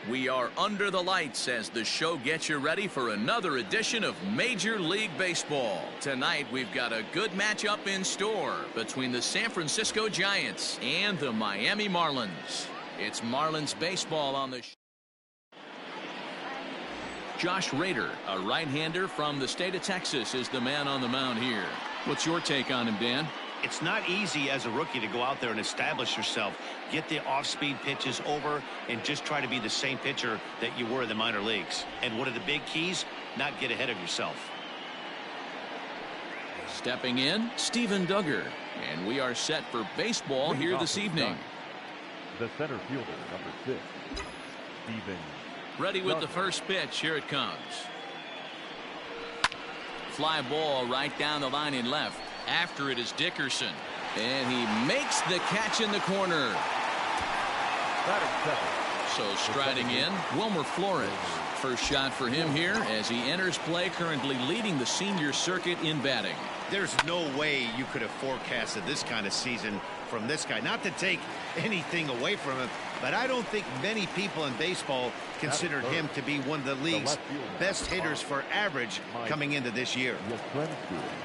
We are under the lights as the show gets you ready for another edition of Major League Baseball. Tonight we've got a good matchup in store between the San Francisco Giants and the Miami Marlins. It's Marlins baseball on the show. Josh Rader, a right-hander from the state of Texas, is the man on the mound here. What's your take on him, Dan? It's not easy as a rookie to go out there and establish yourself, get the off-speed pitches over, and just try to be the same pitcher that you were in the minor leagues. And one of the big keys, not get ahead of yourself. Stepping in, Steven Duggar. And we are set for baseball here this evening. The center fielder, number 6, Steven. Ready with the first pitch. Here it comes. Fly ball right down the line in left. After it is Dickerson. And he makes the catch in the corner. So striding in, Wilmer Flores. First shot for him here as he enters play, currently leading the senior circuit in batting. There's no way you could have forecasted this kind of season from this guy. Not to take anything away from him, but I don't think many people in baseball considered him to be one of the league's best hitters for average coming into this year.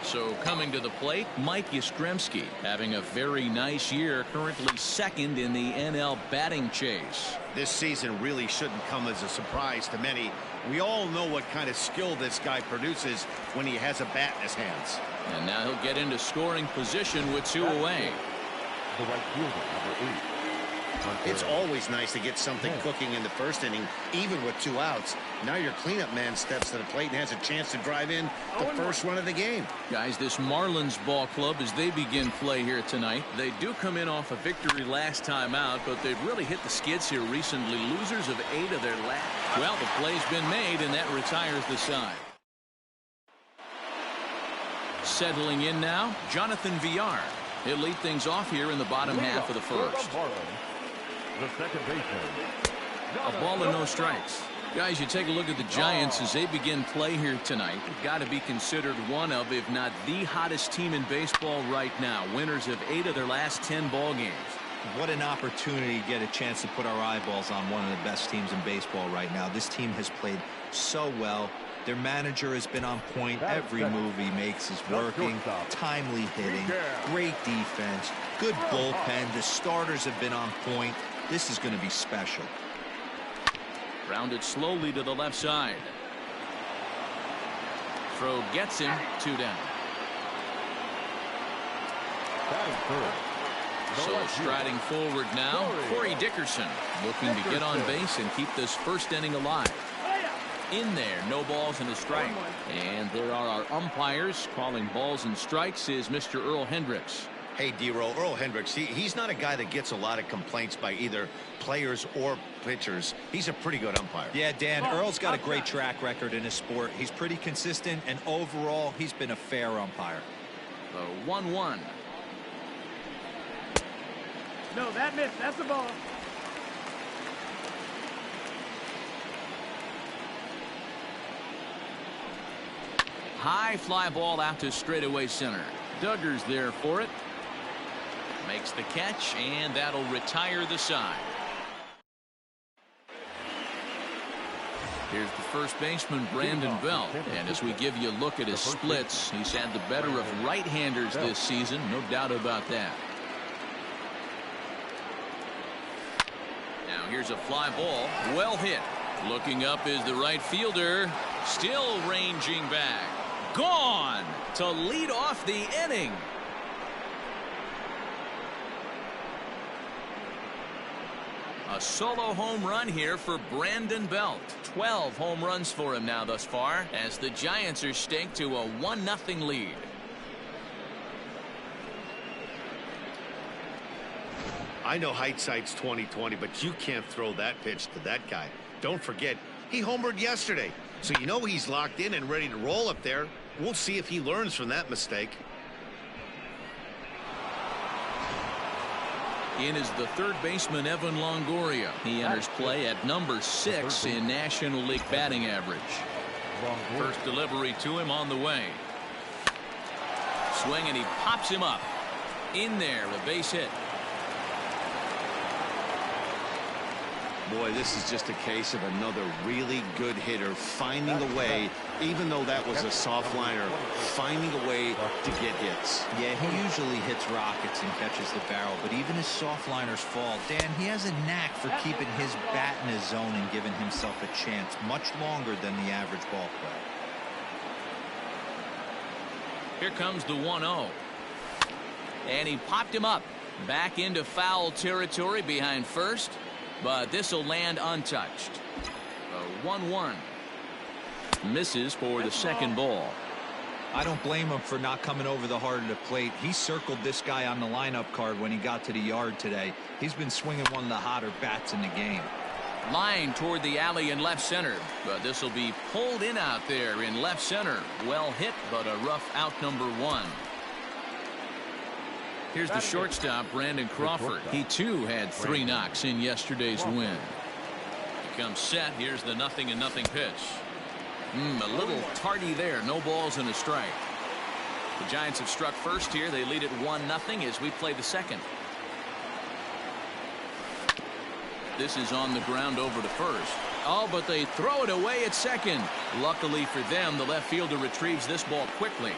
So coming to the plate, Mike Yastrzemski, having a very nice year, currently second in the NL batting chase. This season really shouldn't come as a surprise to many. We all know what kind of skill this guy produces when he has a bat in his hands. And now he'll get into scoring position with 2 away. The right fielder, number 8. It's always nice to get something cooking in the first inning, even with 2 outs. Now your cleanup man steps to the plate and has a chance to drive in the first run of the game. Guys, this Marlins ball club, as they begin play here tonight, they do come in off a victory last time out, but they've really hit the skids here recently. Losers of 8 of their last. Well, the play's been made, and that retires the side. Settling in now, Jonathan Villar. He'll lead things off here in the bottom half of the first. The second baseman. A ball and no strikes. Guys, you take a look at the Giants as they begin play here tonight. They've got to be considered one of, if not the hottest team in baseball right now. Winners of 8 of their last 10 ball games. What an opportunity to get a chance to put our eyeballs on one of the best teams in baseball right now. This team has played so well. Their manager has been on point. Every move he makes is working. Timely hitting, great defense, good bullpen. The starters have been on point. This is going to be special. Rounded slowly to the left side. Throw gets him, 2 down. So striding forward now, Corey Dickerson looking to get on base and keep this first inning alive. In there, no balls and a strike. And there are our umpires. Calling balls and strikes is Mr. Earl Hendricks. Hey, D-Row, Earl Hendricks, he's not a guy that gets a lot of complaints by either players or pitchers. He's a pretty good umpire. Yeah, Dan, Earl's got a great track record in his sport. He's pretty consistent, and overall, he's been a fair umpire. The 1-1. No, that missed. That's the ball. High fly ball out to straightaway center. Duggar's there for it. Makes the catch, and that'll retire the side. Here's the first baseman, Brandon Belt. And as we give you a look at his splits, he's had the better of right-handers this season, no doubt about that. Now here's a fly ball, well hit. Looking up is the right fielder, still ranging back. Gone to lead off the inning. A solo home run here for Brandon Belt. 12 home runs for him now thus far as the Giants are staked to a 1-0 lead. I know hindsight's 20/20, but you can't throw that pitch to that guy. Don't forget, he homered yesterday, so you know he's locked in and ready to roll up there. We'll see if he learns from that mistake. In is the third baseman, Evan Longoria. He enters play at number 6 in National League batting average. First delivery to him on the way. Swing, and he pops him up. In there, a base hit. Boy, this is just a case of another really good hitter finding a way, even though that was a soft liner, finding a way to get hits. Yeah, he usually hits rockets and catches the barrel, but even his soft liners fall. Dan, he has a knack for keeping his bat in his zone and giving himself a chance much longer than the average ball player. Here comes the 1-0. And he popped him up. Back into foul territory behind first. But this will land untouched. A 1-1. Misses for the second ball. I don't blame him for not coming over the heart of the plate. He circled this guy on the lineup card when he got to the yard today. He's been swinging one of the hotter bats in the game. Line toward the alley in left center. But this will be pulled in out there in left center. Well hit, but a rough out number 1. Here's the shortstop, Brandon Crawford. He, too, had 3 knocks in yesterday's win. He comes set. Here's the 0-0 pitch. A little tardy there. No balls and a strike. The Giants have struck first here. They lead it 1-0 as we play the second. This is on the ground over to first. Oh, but they throw it away at second. Luckily for them, the left fielder retrieves this ball quickly.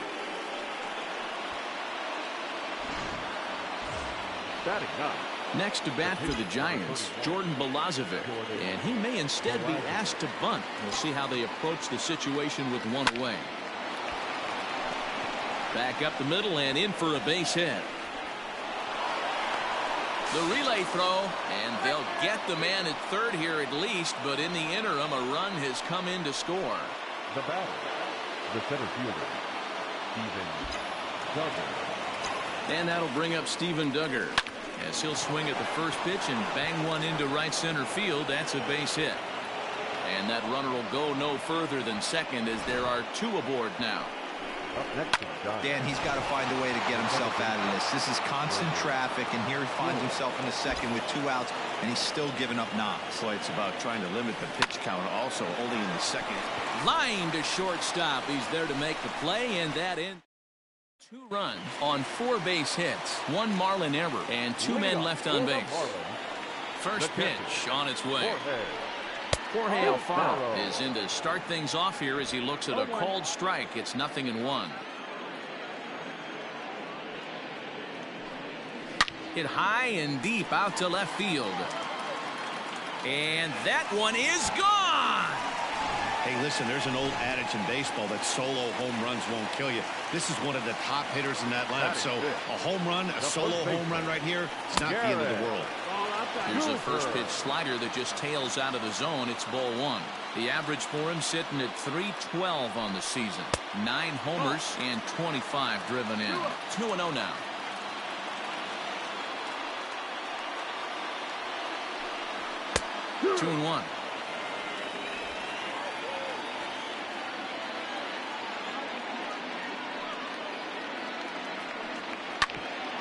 Next to bat for the Giants, Jordan Balazovic, and he may instead be asked to bunt. We'll see how they approach the situation with 1 away. Back up the middle and in for a base hit. The relay throw, and they'll get the man at third here at least, but in the interim, a run has come in to score. The batter, the center fielder, Steven Duggar. And that'll bring up Steven Duggar, as he'll swing at the first pitch and bang one into right center field. That's a base hit. And that runner will go no further than second, as there are 2 aboard now. Dan, he's got to find a way to get himself out of this. This is constant traffic, and here he finds himself in the second with 2 outs, and he's still giving up knocks. Boy, it's about trying to limit the pitch count, also only in the second. Line to shortstop. He's there to make the play, and that in. 2 runs on 4 base hits, 1 Marlin error, and 2 men left on base. First pitch on its way. Jorge Alfaro is in to start things off here as he looks at a called strike. It's 0-1. Hit high and deep out to left field. And that one is gone. Hey, listen, there's an old adage in baseball that solo home runs won't kill you. This is one of the top hitters in that lineup. So a home run, a solo home run right here, it's not the end of the world. Here's a first pitch slider that just tails out of the zone. It's ball 1. The average for him sitting at .312 on the season. 9 homers and 25 driven in. 2-0 now. Two and 1.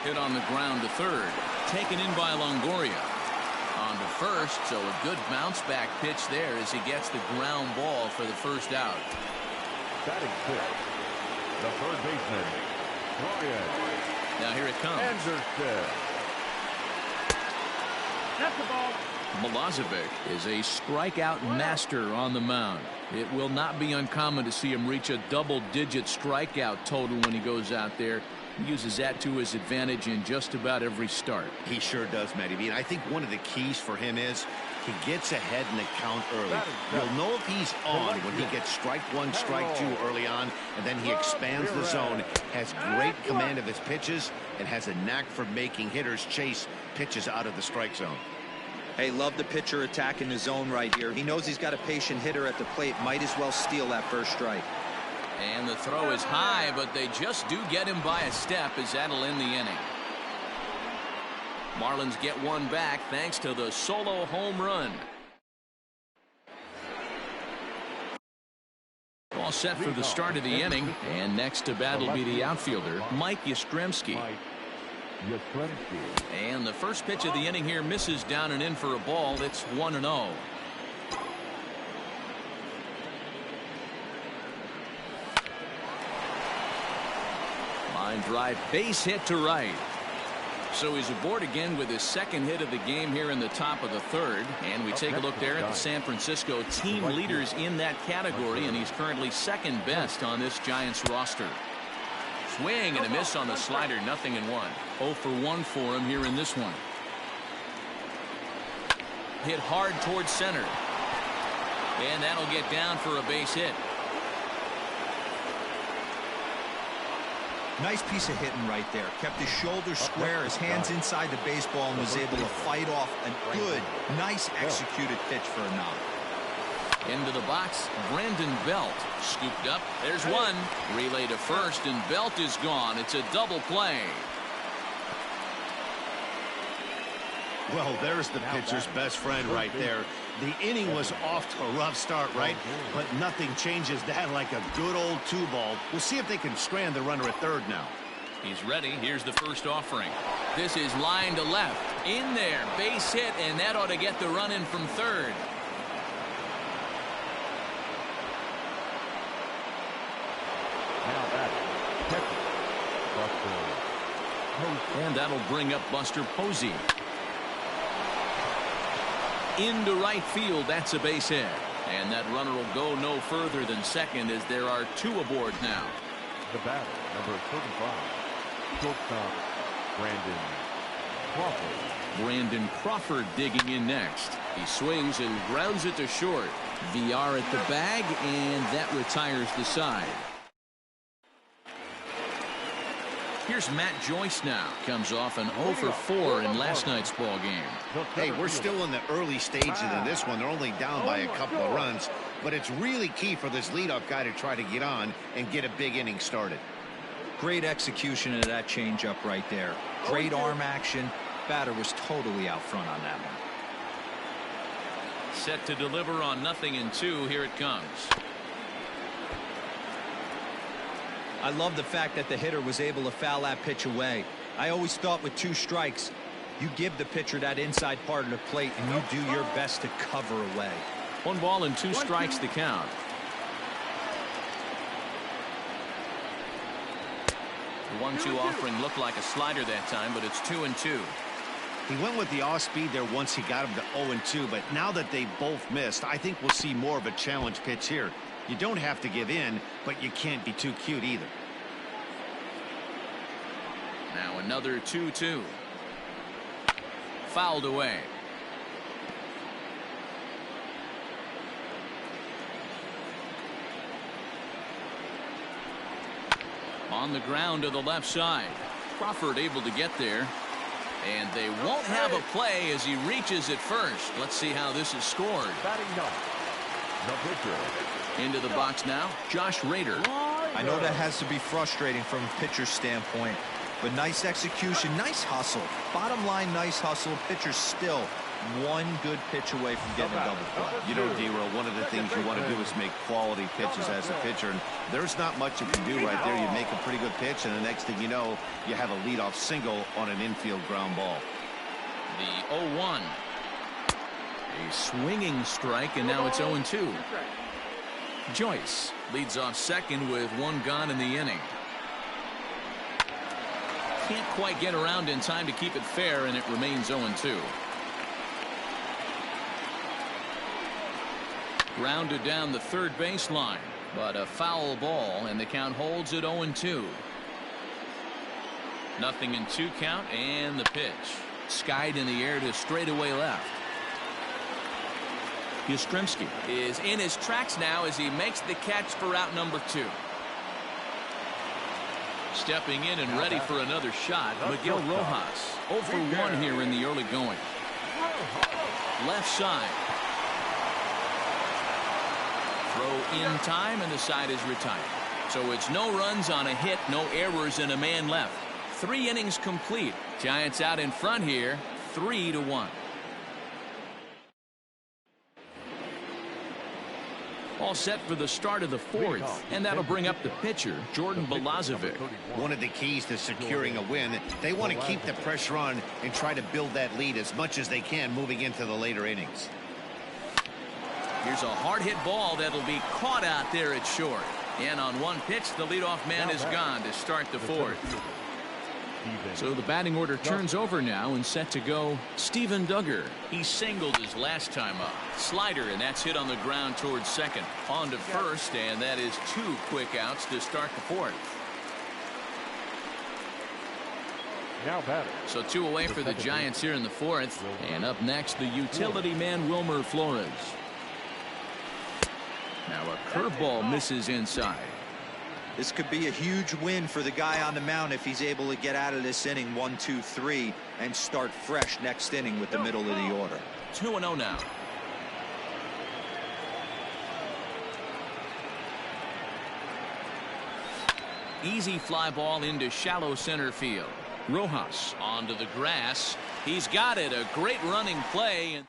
Hit on the ground to third. Taken in by Longoria. On to first, so a good bounce back pitch there as he gets the ground ball for the first out. Batting 6, the third baseman, Brian. Now here it comes. Anderson. That's the ball. Milosevic is a strikeout master on the mound. It will not be uncommon to see him reach a double-digit strikeout total when he goes out there. He uses that to his advantage in just about every start. He sure does, Matty V. And I think one of the keys for him is he gets ahead in the count early. You'll know if he's on when he gets strike 1, strike 2 early on, and then he expands the zone, has great command of his pitches, and has a knack for making hitters chase pitches out of the strike zone. Hey, love the pitcher attacking the zone right here. He knows he's got a patient hitter at the plate. Might as well steal that first strike. And the throw is high, but they just do get him by a step as that'll end the inning. Marlins get one back thanks to the solo home run. All set for the start of the inning, and next to bat will be the outfielder, Mike Yastrzemski. And the first pitch of the inning here misses down and in for a ball. It's 1-0. Line drive, base hit to right. So he's aboard again with his second hit of the game here in the top of the third. And we take a look there at the San Francisco team leaders in that category, and he's currently second best on this Giants roster. Swing and a miss on the slider, 0-1. 0 for 1 for him here in this one. Hit hard towards center. And that'll get down for a base hit. Nice piece of hitting right there. Kept his shoulders square, his hands inside the baseball, and was able to fight off a good, nice executed pitch for a knock. Into the box, Brandon Belt scooped up. There's one. Relay to first, and Belt is gone. It's a double play. Well, there's the pitcher's best friend right there. The inning was off to a rough start, right? But nothing changes that like a good old 2-ball. We'll see if they can strand the runner at third now. He's ready. Here's the first offering. This is line to left. In there. Base hit, and that ought to get the run in from third. Now that's catcher, Buster. And that'll bring up Buster Posey. Into right field. That's a base hit. And that runner will go no further than second as there are 2 aboard now. The batter, number 35, shortstop, Brandon Crawford. Brandon Crawford digging in next. He swings and grounds it to short. VR at the bag, and that retires the side. Here's Matt Joyce now. Comes off an 0 for 4 in last night's ball game. Hey, we're still in the early stages in this one. They're only down by a couple of runs, but it's really key for this leadoff guy to try to get on and get a big inning started. Great execution of that changeup right there. Great arm action. Batter was totally out front on that one. Set to deliver on 0-2. Here it comes. I love the fact that the hitter was able to foul that pitch away. I always thought with 2 strikes, you give the pitcher that inside part of the plate and you do your best to cover away. 1 ball and 2 strikes to count. The 1-2 offering looked like a slider that time, but it's 2-2. He went with the off speed there once he got him to 0-2, but now that they both missed, I think we'll see more of a challenge pitch here. You don't have to give in, but you can't be too cute either. Now another 2-2. Fouled away. On the ground to the left side. Crawford able to get there. And they won't have a play as he reaches at first. Let's see how this is scored. Batting ninth, the pitcher. Into the box now, Josh Rader. I know that has to be frustrating from a pitcher's standpoint, but nice execution, nice hustle. Bottom line, nice hustle. Pitcher's still 1 good pitch away from getting a double play. You know, D-Roll, one of the things you want to do is make quality pitches as a pitcher, and there's not much you can do right there. You make a pretty good pitch, and the next thing you know, you have a leadoff single on an infield ground ball. The 0-1. A swinging strike, and now it's 0-2. Joyce leads off second with 1 gone in the inning. Can't quite get around in time to keep it fair, and it remains 0-2. Grounded down the third baseline, but a foul ball, and the count holds at 0-2. 0-2 count, and the pitch. Skied in the air to straightaway left. Yastrzemski is in his tracks now as he makes the catch for out number 2. Stepping in and ready for another shot, Miguel Rojas. 0 for 1 here in the early going. Left side. Throw in time, and the side is retired. So it's no runs on a hit, no errors, and a man left. 3 innings complete. Giants out in front here, 3-1. All set for the start of the 4th, and that'll bring up the pitcher, Jordan Balazovic. One of the keys to securing a win, they want to keep the pressure on and try to build that lead as much as they can moving into the later innings. Here's a hard hit ball that'll be caught out there at short. And on 1 pitch, the leadoff man is gone to start the 4th. So the batting order turns over now and set to go Steven Duggar. He singled his last time up. Slider, and that's hit on the ground towards second. On to first, and that is 2 quick outs to start the fourth. Now batting. So 2 away for the Giants here in the fourth. And up next, the utility man Wilmer Flores. Now a curveball misses inside. This could be a huge win for the guy on the mound if he's able to get out of this inning 1, 2, 3 and start fresh next inning with the middle of the order. 2-0 now. Easy fly ball into shallow center field. Rojas onto the grass. He's got it. A great running play.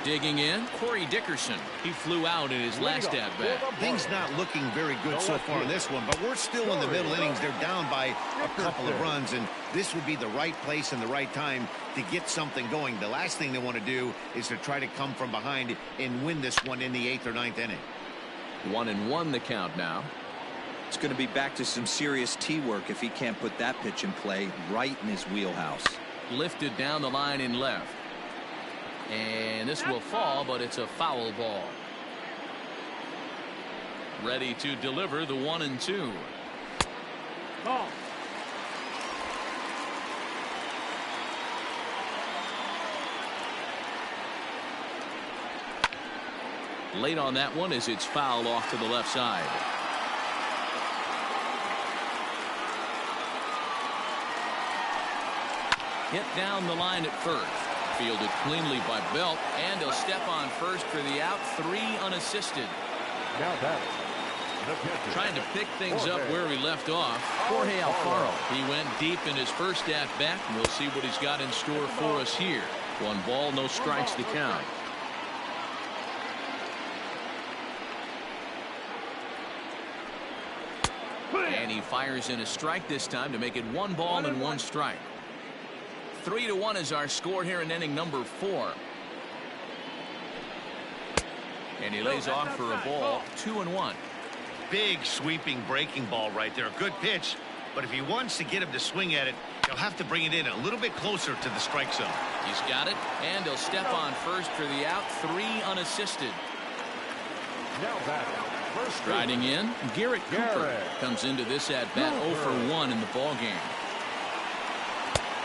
Digging in, Corey Dickerson. He flew out in his last at bat. Things not looking very good so far in this one, but we're still in the middle innings. They're down by a couple of runs, and this would be the right place and the right time to get something going. The last thing they want to do is to try to come from behind and win this one in the 8th or 9th inning. 1-1 the count now. It's going to be back to some serious tee work if he can't put that pitch in play right in his wheelhouse. Lifted down the line in left. And this will fall, but it's a foul ball. Ready to deliver the 1-2. Ball. Late on that one as it's fouled off to the left side. Hit down the line at first. Fielded cleanly by Belt, and he'll step on first for the out. 3 unassisted. Now batting. The pitcher. Trying to pick things up where he left off. Jorge Alfaro. He went deep in his first at bat. We'll see what he's got in store for us here. 1 ball, no strikes to count. And he fires in a strike this time to make it 1 ball and 1 strike. 3-1 is our score here in inning number 4. And he lays off for a ball. 2-1. Big sweeping breaking ball right there. A good pitch, but if he wants to get him to swing at it, he'll have to bring it in a little bit closer to the strike zone. He's got it, and he'll step on first for the out. 3 unassisted. Now batting. First Striding in, Garrett Cooper comes into this at bat 0 for 1 in the ball game.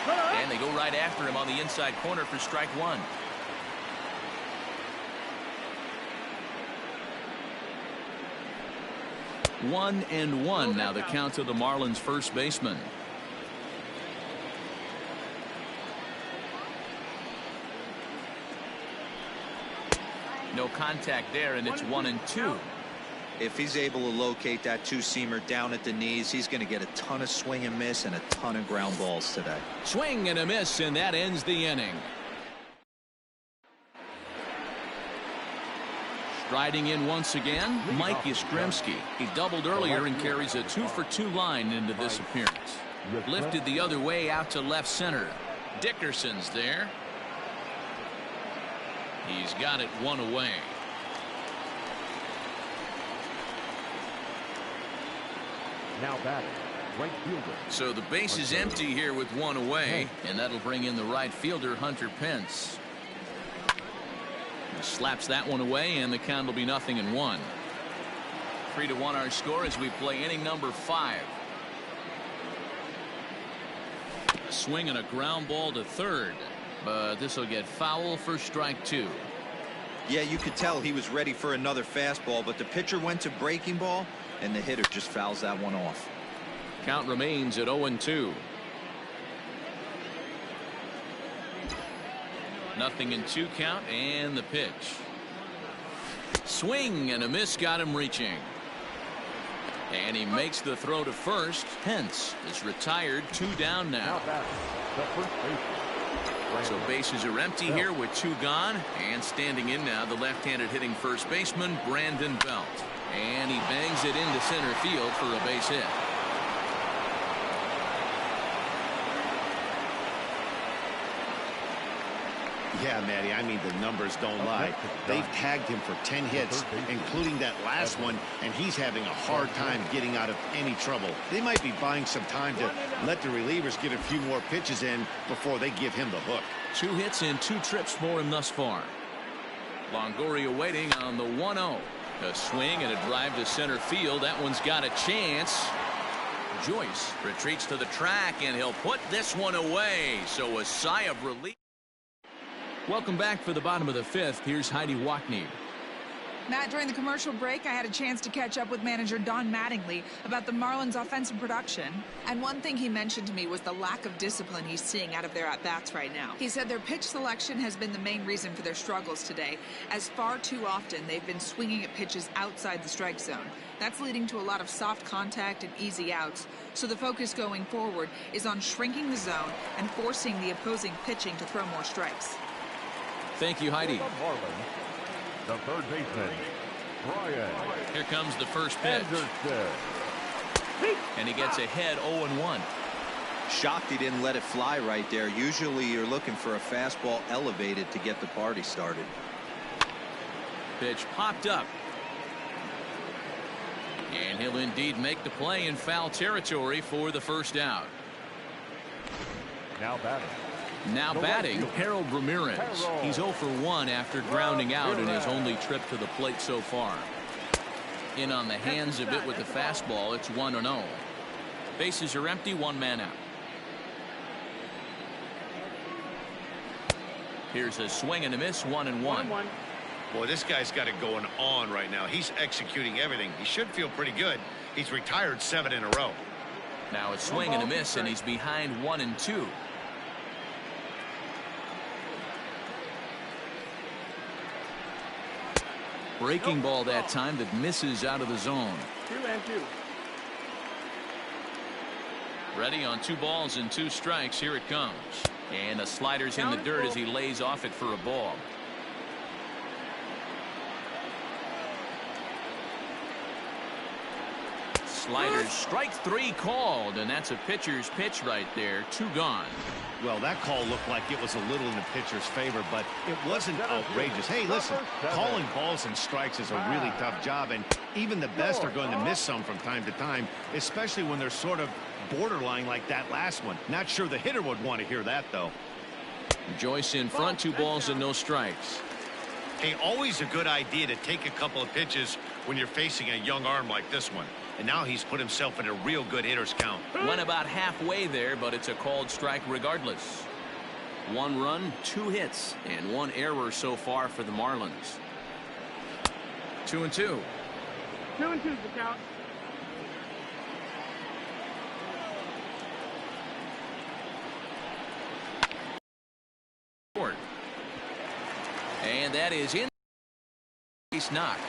And they go right after him on the inside corner for strike 1. One and one now the count to the Marlins first baseman. No contact there, and it's 1-2. If he's able to locate that 2-seamer down at the knees, he's going to get a ton of swing and miss and a ton of ground balls today. Swing and a miss, and that ends the inning. Striding in once again, Mike Yastrzemski. He doubled earlier and carries a 2-for-2 line into this appearance. Lifted the other way out to left center. Dickerson's there. He's got it 1 away. Now batting. Right fielder. So the base is empty here with 1 away, and that'll bring in the right fielder, Hunter Pence. He slaps that one away, and the count will be 0-1. 3-1 our score as we play inning number 5. A swing and a ground ball to third, but this will get foul for strike 2. Yeah, you could tell he was ready for another fastball, but the pitcher went to breaking ball, and the hitter just fouls that one off. Count remains at 0-2. 0-2 count, and the pitch. Swing and a miss got him reaching. And he makes the throw to first. Pence is retired. 2 down now. The first baseman. So bases are empty here with 2 gone. And standing in now, the left-handed hitting first baseman, Brandon Belt. And he bangs it into center field for a base hit. Yeah, Matty, I mean, the numbers don't lie. They've tagged him for 10 hits, including that last one, and he's having a hard time getting out of any trouble. They might be buying some time to let the relievers get a few more pitches in before they give him the hook. 2 hits and 2 trips for him thus far. Longoria waiting on the 1-0. A swing and a drive to center field. That one's got a chance. Joyce retreats to the track, and he'll put this one away. So a sigh of relief. Welcome back for the bottom of the 5th. Here's Heidi Wackney. Matt, during the commercial break, I had a chance to catch up with manager Don Mattingly about the Marlins' offensive production. And one thing he mentioned to me was the lack of discipline he's seeing out of their at-bats right now. He said their pitch selection has been the main reason for their struggles today, as far too often they've been swinging at pitches outside the strike zone. That's leading to a lot of soft contact and easy outs. So the focus going forward is on shrinking the zone and forcing the opposing pitching to throw more strikes. Thank you, Heidi. The third baseman, Brian. Here comes the first pitch. And he gets ahead 0-1. Shocked he didn't let it fly right there. Usually you're looking for a fastball elevated to get the party started. Pitch popped up. And he'll indeed make the play in foul territory for the first out. Now batting, Harold Ramirez. He's 0 for 1 after grounding out in his only trip to the plate so far. In on the hands of it with the fastball. It's 1-0. Bases are empty, 1 man out. Here's a swing and a miss, 1-1. Boy, this guy's got it going on right now. He's executing everything. He should feel pretty good. He's retired 7 in a row. Now a swing and a miss, and he's behind 1-2. Breaking ball that time that misses out of the zone. 2-2. Ready on 2 balls and 2 strikes. Here it comes. And the slider's in the dirt as he lays off it for a ball. Sliders, strike 3 called, and that's a pitcher's pitch right there. 2 gone. Well, that call looked like it was a little in the pitcher's favor, but it wasn't outrageous. Hey, listen, calling balls and strikes is a really tough job, and even the best are going to miss some from time to time, especially when they're sort of borderline like that last one. Not sure the hitter would want to hear that, though. Joyce in front, 2 balls and no strikes. Hey, always a good idea to take a couple of pitches when you're facing a young arm like this one. And now he's put himself in a real good hitter's count. Went about halfway there, but it's a called strike regardless. 1 run, 2 hits, and 1 error so far for the Marlins. 2-2. 2-2's the count. And that is in. Base knock.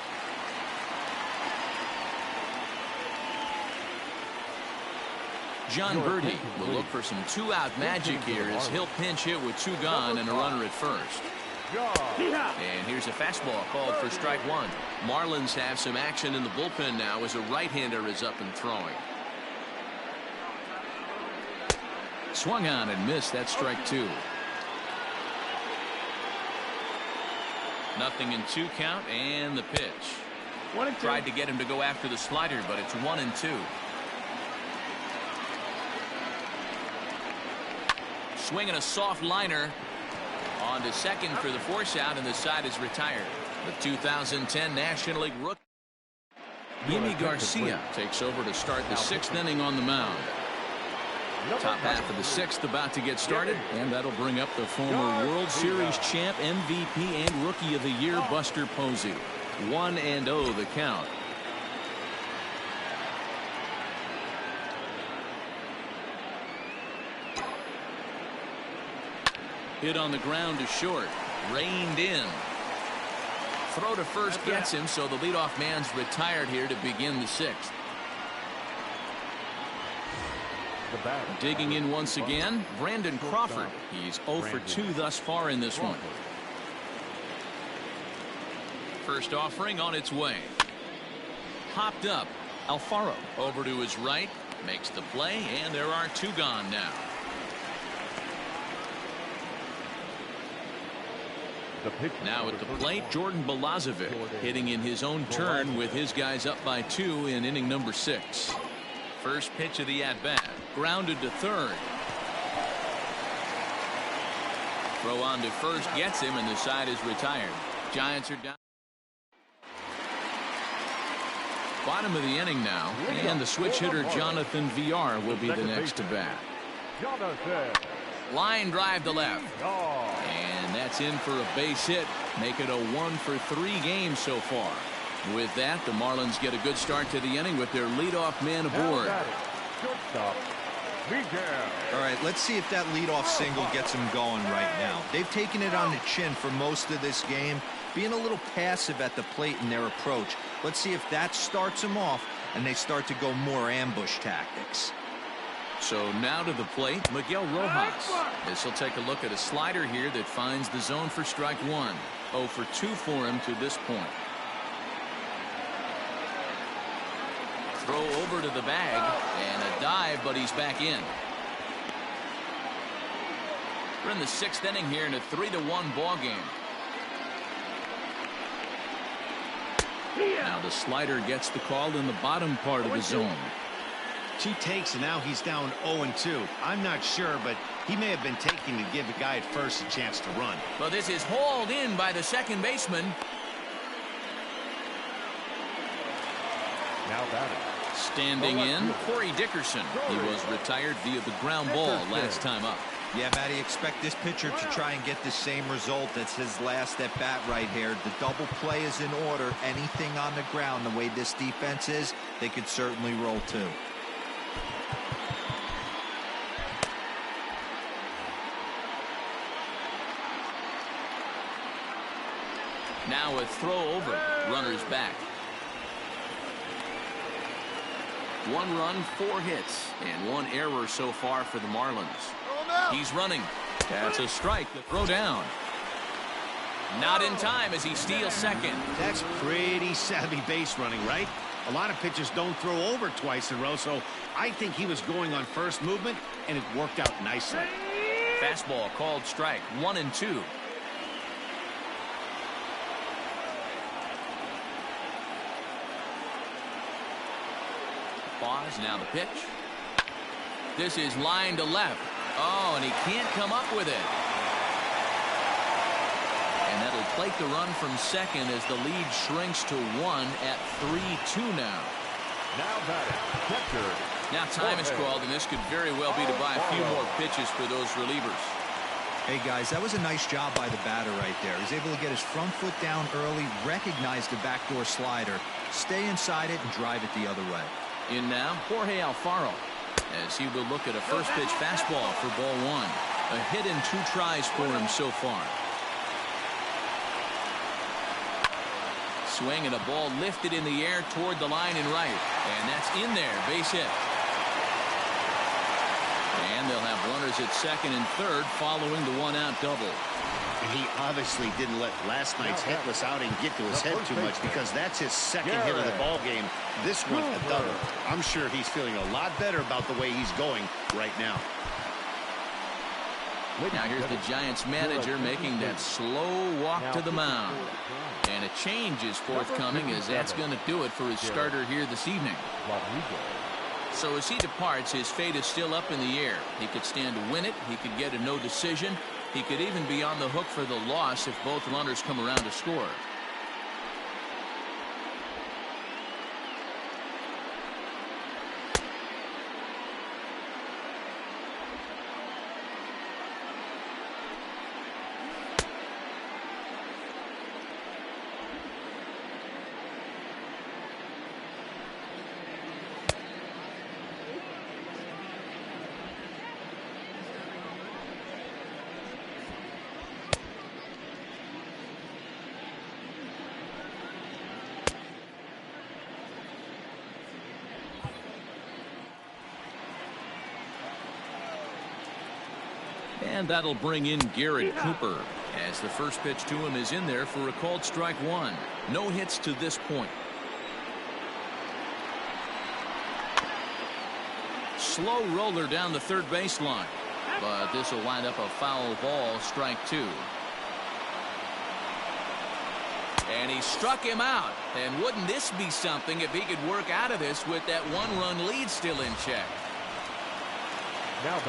John Birdie will look for some 2-out magic here as he'll pinch hit with 2 gone and a runner at first. And here's a fastball called for strike 1. Marlins have some action in the bullpen now as a right-hander is up and throwing. Swung on and missed. That's strike 2. Nothing in 2 count, and the pitch. Tried to get him to go after the slider, but it's 1-2. Swinging a soft liner on to second for the force out, and the side is retired. The 2010 National League rookie Yimi Garcia takes over to start the 6th inning on the mound. Top half of the 6th about to get started, and that'll bring up the former World Series champ, MVP, and Rookie of the Year Buster Posey. 1-0 the count. Hit on the ground to short. Reined in. Throw to first gets him, so the leadoff man's retired here to begin the 6th. Digging in once again, Brandon Crawford. He's 0 for 2 thus far in this one. First offering on its way. Popped up. Alfaro over to his right. Makes the play, and there are 2 gone now. The pitch. Now at the plate, Jordan Balazovic hitting in his own turn with his guys up by 2 in inning number 6. First pitch of the at-bat. Grounded to third. Throw on to first gets him, and the side is retired. Giants are down. Bottom of the inning now, and the switch hitter Jonathan VR will be the next to bat. Line drive to left. And that's in for a base hit. Make it a 1-for-3 game so far. With that, the Marlins get a good start to the inning with their leadoff man aboard. All right, let's see if that leadoff single gets them going right now. They've taken it on the chin for most of this game, being a little passive at the plate in their approach. Let's see if that starts them off and they start to go more ambush tactics. So now to the plate, Miguel Rojas. As he'll take a look at a slider here that finds the zone for strike 1. 0 for 2 for him to this point. Throw over to the bag and a dive, but he's back in. We're in the 6th inning here in a 3-1 ball game. Now the slider gets the call in the bottom part of the zone. 2 takes, and now he's down 0-2. I'm not sure, but he may have been taking to give the guy at first a chance to run. Well, this is hauled in by the second baseman. Now batting. Standing in, Corey Dickerson. He was retired via the ground ball last time up. Yeah, Matty, expect this pitcher to try and get the same result as his last at bat right here. The double play is in order. Anything on the ground, the way this defense is, they could certainly roll too. Now a throw over. Runners back. 1 run, 4 hits, and 1 error so far for the Marlins. He's running. That's a strike. The throw down. Not in time as he steals second. That's pretty savvy base running, right? A lot of pitchers don't throw over twice in a row, so I think he was going on first movement, and it worked out nicely. Fastball called strike. 1-2. Pause, now the pitch. This is line to left. Oh, and he can't come up with it. And that'll plate the run from second as the lead shrinks to 1 at 3-2 now. Now batting. Catcher. Now time is called, and this could very well be to buy a few more pitches for those relievers. Hey, guys, that was a nice job by the batter right there. He's able to get his front foot down early, recognize the backdoor slider, stay inside it, and drive it the other way. In now, Jorge Alfaro, as he will look at a first pitch fastball for ball 1. A hit and 2 tries for him so far. Swing and a ball lifted in the air toward the line and right. And that's in there. Base hit. And they'll have runners at second and third following the 1-out double. And he obviously didn't let last night's hitless outing get to his head too much, because that's his second hit of the ball game. This one a double. I'm sure he's feeling a lot better about the way he's going right now. Now here's the Giants manager making that slow walk to the mound. And a change is forthcoming, as that's going to do it for his starter here this evening. So as he departs, his fate is still up in the air. He could stand to win it. He could get a no decision. He could even be on the hook for the loss if both runners come around to score. And that'll bring in Garrett Cooper, as the first pitch to him is in there for a called strike 1. No hits to this point. Slow roller down the third baseline, but this will wind up a foul ball, strike 2. And he struck him out. And wouldn't this be something if he could work out of this with that one-run lead still in check?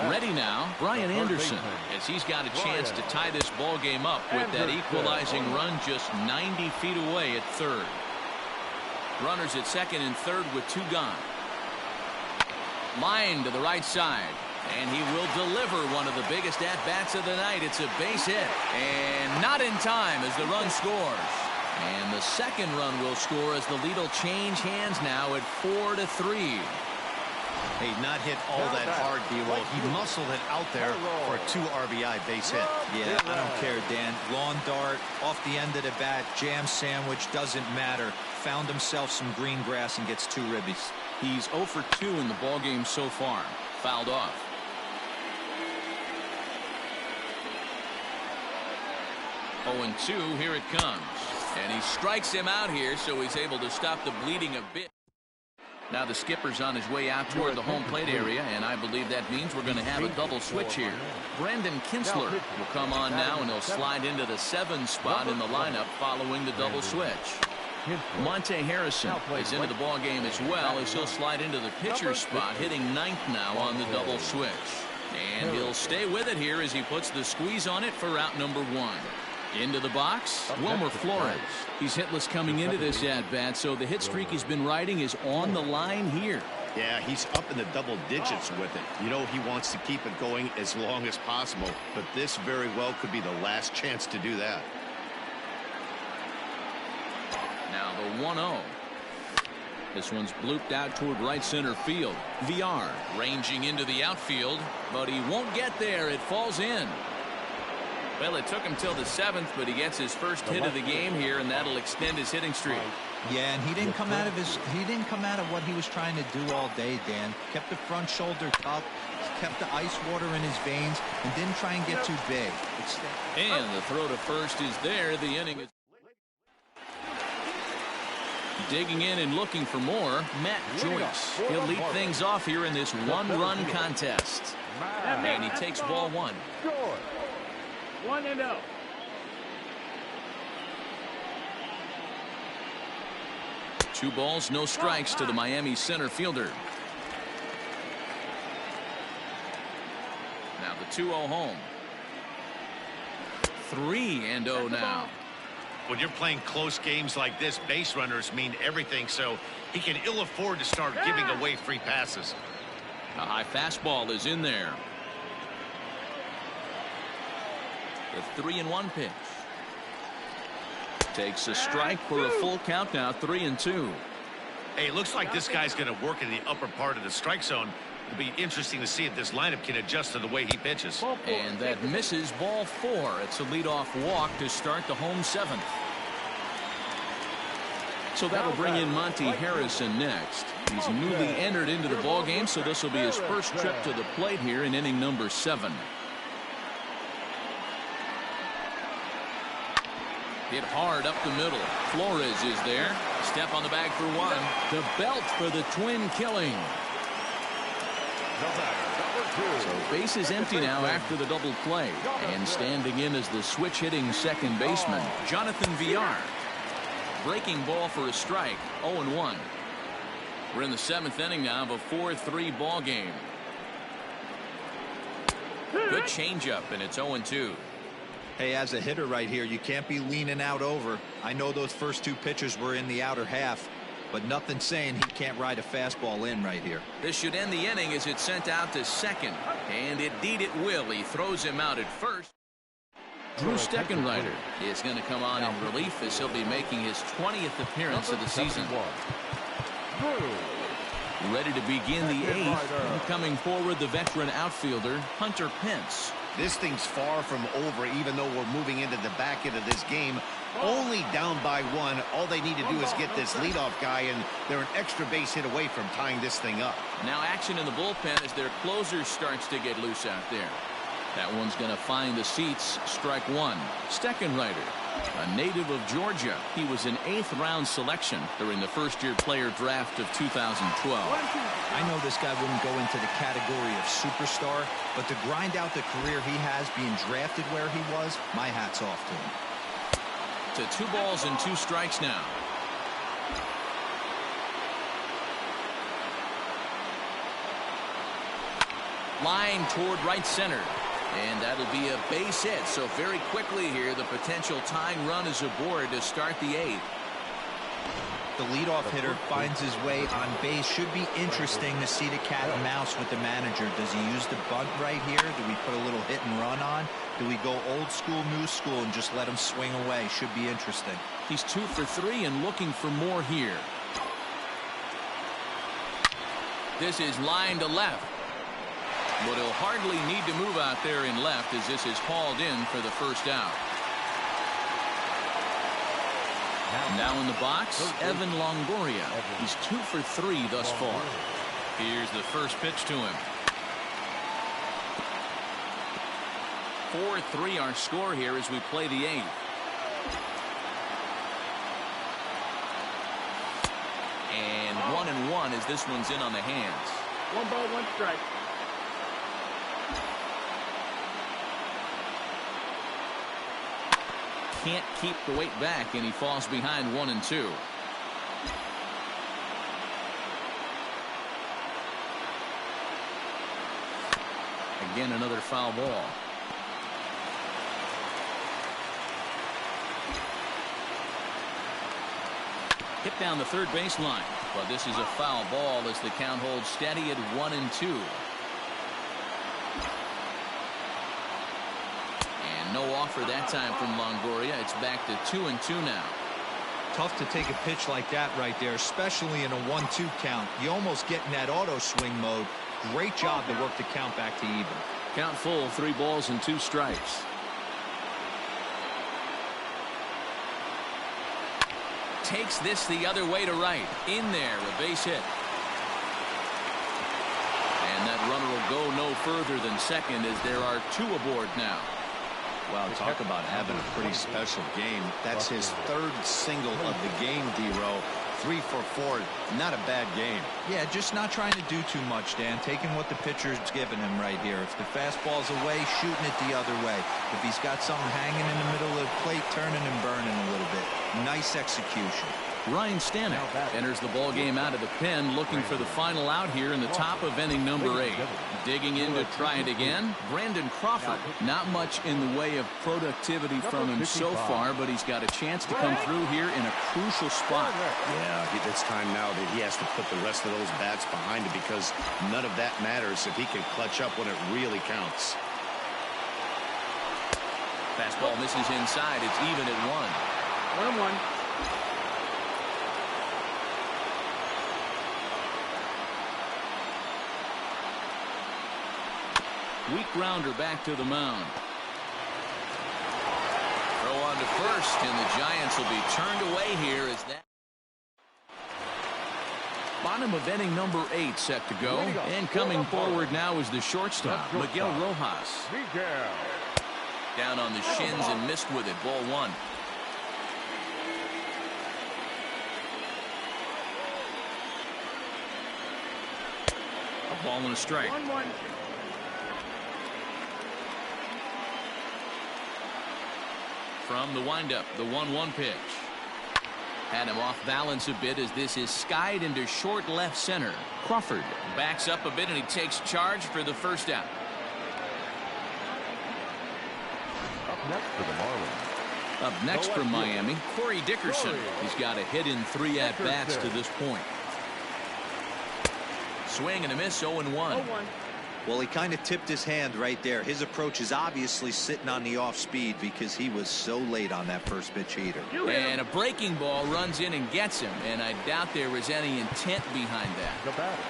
Ready now, Brian Anderson, as he's got a chance to tie this ball game up with that equalizing run just 90 feet away at third. Runners at second and third with 2 gone. Line to the right side. And he will deliver one of the biggest at-bats of the night. It's a base hit. And not in time as the run scores. And the second run will score as the lead will change hands now at 4-3. Hey, not hit all that hard, D-Roll. He muscled it out there for a 2 RBI base hit. Yeah, I don't care, Dan. Lawn dart, off the end of the bat, jam sandwich, doesn't matter. Found himself some green grass and gets 2 ribbies. He's 0 for 2 in the ballgame so far. Fouled off. Oh, and 2, here it comes. And he strikes him out here, so he's able to stop the bleeding a bit. Now the skipper's on his way out toward the home plate area, and I believe that means we're going to have a double switch here. Brendan Kinsler will come on now, and he'll slide into the 7 spot in the lineup following the double switch. Monte Harrison is into the ball game as well, as he'll slide into the pitcher spot, hitting 9th now on the double switch. And he'll stay with it here as he puts the squeeze on it for out number 1. Into the box, Wilmer Flores. He's hitless coming into this at-bat, so the hit streak he's been riding is on the line here. Yeah, he's up in the double digits with it. You know, he wants to keep it going as long as possible, but this very well could be the last chance to do that. Now the 1-0. This one's blooped out toward right center field. VR ranging into the outfield, but he won't get there. It falls in. Well, it took him till the 7th, but he gets his first hit of the game here, and that'll extend his hitting streak. Yeah, and he didn't come out of what he was trying to do all day, Dan. Kept the front shoulder up, kept the ice water in his veins, and didn't try and get too big. And the throw to first is there. The inning is digging in and looking for more. Matt Joyce. He'll lead things off here in this 1-run contest. And he takes ball 1. 1-0. Two balls, no strikes to the Miami center fielder. Now the 2-0 home. 3-0 now. When you're playing close games like this, base runners mean everything, so he can ill afford to start giving away free passes. A high fastball is in there. The 3-1 pitch. Takes a strike for a full count now, 3-2. Hey, it looks like this guy's going to work in the upper part of the strike zone. It'll be interesting to see if this lineup can adjust to the way he pitches. And that misses ball 4. It's a leadoff walk to start the home 7th. So that'll bring in Monte Harrison next. He's newly entered into the ball game, so this will be his first trip to the plate here in inning number 7. Hit hard up the middle. Flores is there. Step on the bag for 1. The belt for the twin killing. So base is empty now after the double play. And standing in as the switch hitting second baseman, Jonathan VR. Breaking ball for a strike. 0-1. We're in the 7th inning now of a 4-3 ball game. Good changeup, and it's 0-2. Hey, as a hitter right here, you can't be leaning out over. I know those first 2 pitches were in the outer half, but nothing saying he can't ride a fastball in right here. This should end the inning as it's sent out to second. And indeed it will. He throws him out at first. Drew Steckenrider is going to come on in relief as he'll be making his 20th appearance of the season. Ready to begin the 8th. And coming forward, the veteran outfielder, Hunter Pence. This thing's far from over, even though we're moving into the back end of this game. Only down by 1. All they need to do is get this leadoff guy, and they're an extra base hit away from tying this thing up. Now action in the bullpen as their closer starts to get loose out there. That one's going to find the seats. Strike 1. Steckenrider, a native of Georgia. He was an 8th-round selection during the first-year player draft of 2012. I know this guy wouldn't go into the category of superstar, but to grind out the career he has being drafted where he was, my hat's off to him. to 2 balls and 2 strikes now. Line toward right center. And that'll be a base hit. So very quickly here, the potential tying run is aboard to start the 8th. The leadoff hitter finds his way on base. Should be interesting to see the cat and mouse with the manager. Does he use the bunt right here? Do we put a little hit and run on? Do we go old school, new school, and just let him swing away? Should be interesting. He's 2 for 3 and looking for more here. This is line to left. But he'll hardly need to move out there in left as this is hauled in for the first out. Now in the box, Evan Longoria. He's 2 for 3 thus far. Here's the first pitch to him. 4-3 our score here as we play the 8th. And 1-1 as this one's in on the hands. 1 ball, 1 strike. Can't keep the weight back, and he falls behind 1-2. Again, another foul ball. Hit down the third baseline, but this is a foul ball as the count holds steady at 1-2. No offer that time from Longoria. It's back to 2-2 now. Tough to take a pitch like that right there, especially in a 1-2 count. You almost get in that auto swing mode. Great job to work the count back to even. Count full, 3 balls and 2 strikes. Takes this the other way to right. In there, a base hit. And that runner will go no further than second as there are 2 aboard now. Well, talk about having a pretty special game. That's his 3rd single of the game, D-Row. 3 for 4. Not a bad game. Yeah, just not trying to do too much, Dan. Taking what the pitcher's giving him right here. If the fastball's away, shooting it the other way. If he's got something hanging in the middle of the plate, turning and burning a little bit. Nice execution. Ryan Stanek enters the ball game out of the pen, looking for the final out here in the top of inning number 8. Digging in to try it again, Brandon Crawford. Not much in the way of productivity from him so far, but he's got a chance to come through here in a crucial spot. Yeah, it's time now that he has to put the rest of those bats behind him because none of that matters if he can clutch up when it really counts. Fastball misses inside. It's even at 1. 1-1. Weak grounder back to the mound. Throw on to first, and the Giants will be turned away here as that. Bottom of inning number 8 set to go. And coming forward now is the shortstop, Miguel Rojas. Down on the shins and missed with it. Ball 1. A ball and a strike. 1-1. From the windup, the 1-1 pitch. Had him off balance a bit as this is skied into short left center. Crawford backs up a bit and he takes charge for the first out. Up next for the Marlins. Up next from Miami, Corey Dickerson. He's got a hit in 3 at-bats to this point. Swing and a miss, 0-1. 0-1. Well, he kind of tipped his hand right there. His approach is obviously sitting on the off speed because he was so late on that first pitch heater. And a breaking ball runs in and gets him, and I doubt there was any intent behind that. The batter.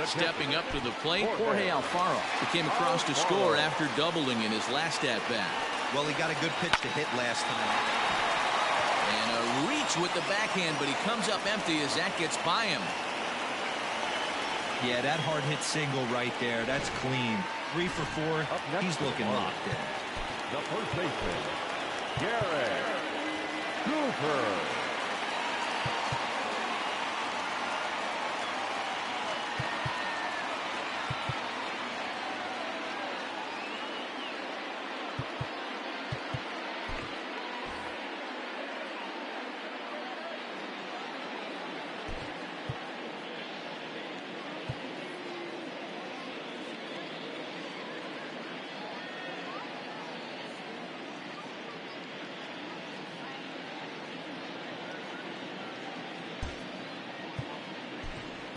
Stepping up to the plate, Jorge Alfaro. He came across to score after doubling in his last at-bat. Well, he got a good pitch to hit last time. And a reach with the backhand, but he comes up empty as that gets by him. Yeah, that hard hit single right there. That's clean. 3 for 4. He's looking locked in. The first baseman, Garrett Cooper.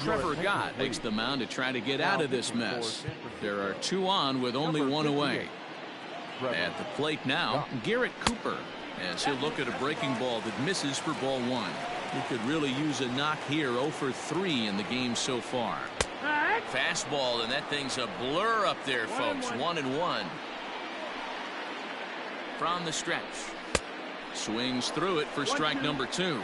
Trevor Gott takes the mound to try to get out of this mess. There are 2 on with only 1 away. At the plate now, Garrett Cooper, as he'll look at a breaking ball that misses for ball 1. He could really use a knock here. 0 for 3 in the game so far. Fastball, and that thing's a blur up there, folks. 1-1. From the stretch. Swings through it for strike number 2.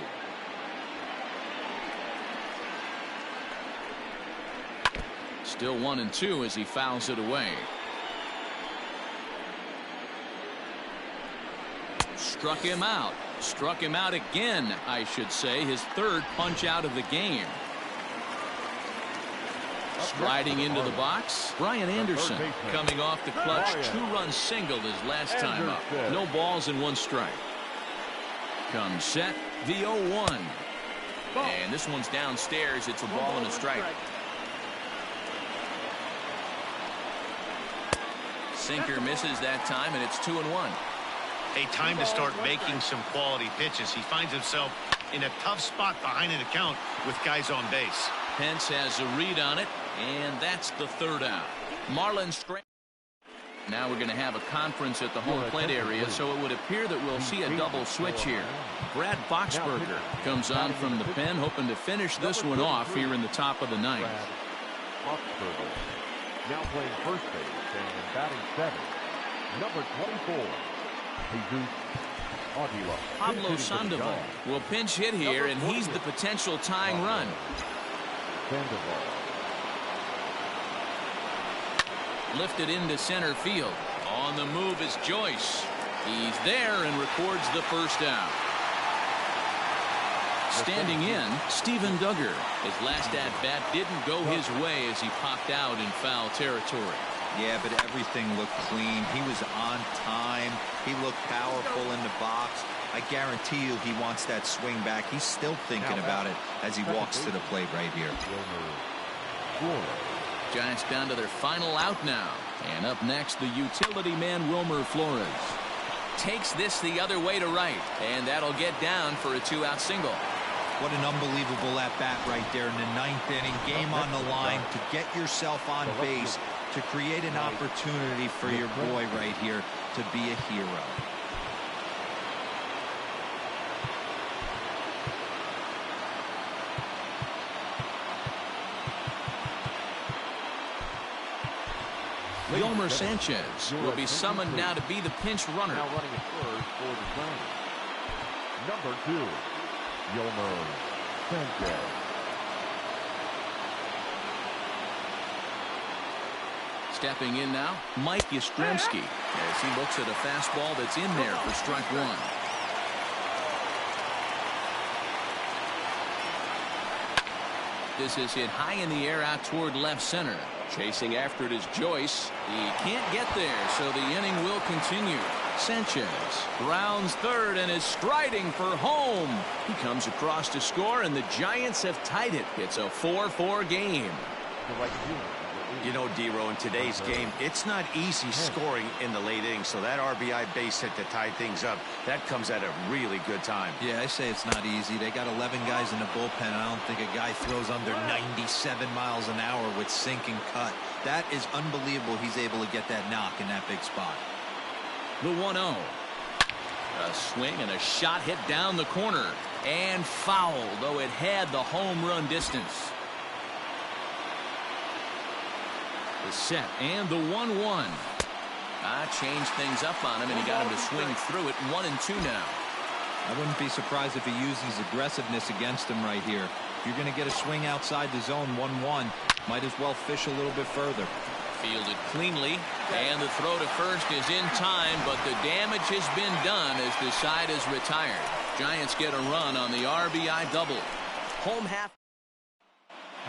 Still 1-2 as he fouls it away. Struck him out. Struck him out again, I should say. His 3rd punch out of the game. Striding into the box, Brian Anderson coming off the clutch 2-run single his last time up. No balls and 1 strike. Comes set, the 0-1. And this one's downstairs. It's a ball and a strike. Sinker misses that time, and it's 2-1. A time to start making some quality pitches. He finds himself in a tough spot behind an account with guys on base. Pence has a read on it, and that's the 3rd out. Marlins straight. Now we're going to have a conference at the home plate area, so it would appear that we'll see a double switch here. Brad Boxberger comes on from the pen, hoping to finish this one off here in the top of the 9th. Boxberger now playing first base and batting 7th. Number 24. Pablo Sandoval will pinch hit here, and he's the potential tying run. Lifted into center field. On the move is Joyce. He's there and records the 1st out. Standing in, Steven Duggar. His last at-bat didn't go his way as he popped out in foul territory. Yeah, but everything looked clean. He was on time. He looked powerful in the box. I guarantee you he wants that swing back. He's still thinking about it as he walks to the plate right here. Giants down to their final out now. And up next, the utility man, Wilmer Flores. Takes this the other way to right. And that'll get down for a 2-out single. What an unbelievable at-bat right there in the 9th inning. Game on the line to get yourself on base, to create an opportunity for your boy right here to be a hero. Yolmer Sanchez will be summoned now to be the pinch runner. Now running at first for the Giants. Number 2, Yolmer Sanchez. Stepping in now, Mike Yastrzemski, as he looks at a fastball that's in there for strike 1. This is hit high in the air out toward left center. Chasing after it is Joyce. He can't get there, so the inning will continue. Sanchez rounds 3rd and is striding for home. He comes across to score, and the Giants have tied it. It's a 4-4 game. You know, D-Row, in today's game, it's not easy scoring in the late innings, so that RBI base hit to tie things up, that comes at a really good time. Yeah, I say it's not easy. They got 11 guys in the bullpen, and I don't think a guy throws under 97 miles an hour with sink and cut. That is unbelievable he's able to get that knock in that big spot. The 1-0. A swing and a shot hit down the corner. And foul, though it had the home run distance. The set and the 1-1. Changed things up on him, and he got him to swing through it. 1-2 now. I wouldn't be surprised if he used his aggressiveness against him right here. If you're going to get a swing outside the zone 1-1, might as well fish a little bit further. Fielded cleanly, and the throw to first is in time, but the damage has been done as the side is retired. Giants get a run on the RBI double. Home half.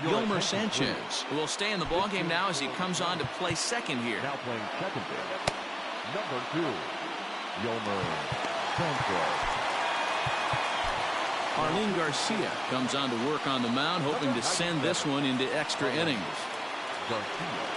Yolmer Sanchez will stay in the ballgame now as he comes on to play second here. Now playing second base. Number 2, Yolmer Sanchez. Arlene Garcia comes on to work on the mound, hoping to send this one into extra innings. Garcia.